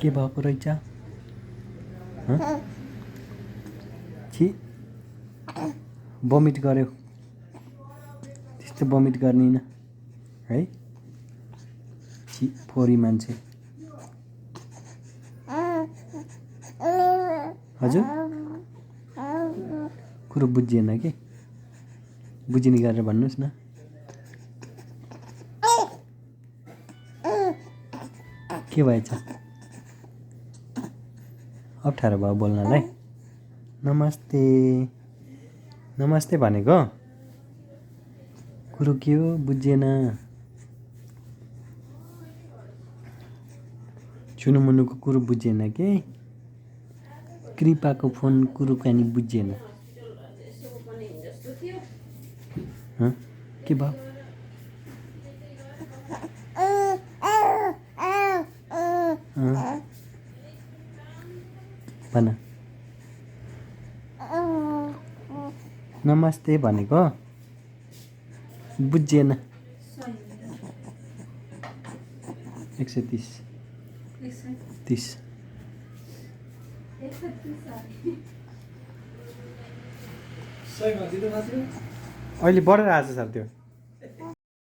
के भएको रहेछ? छि बमिट गर्यो। त्यस्तो बमिट गर्निन है। छि फोरी मान्छे। हजुर कुरो बुझिएन के? बुझिने गरेर भन्नुहोस् न। के भएछ? अप्ठ्यारो भयो बोल्नलाई? नमस्ते नमस्ते भनेको कुरो के हो बुझिएन। छुनुमुनुको कुरो बुझिएन के? कृपाको फोन कुरो कानी बुझिएन। के भयो? भन। नमस्ते भनेको बुझिएन। 130 30 अहिले बढेर आएको छ सर त्यो।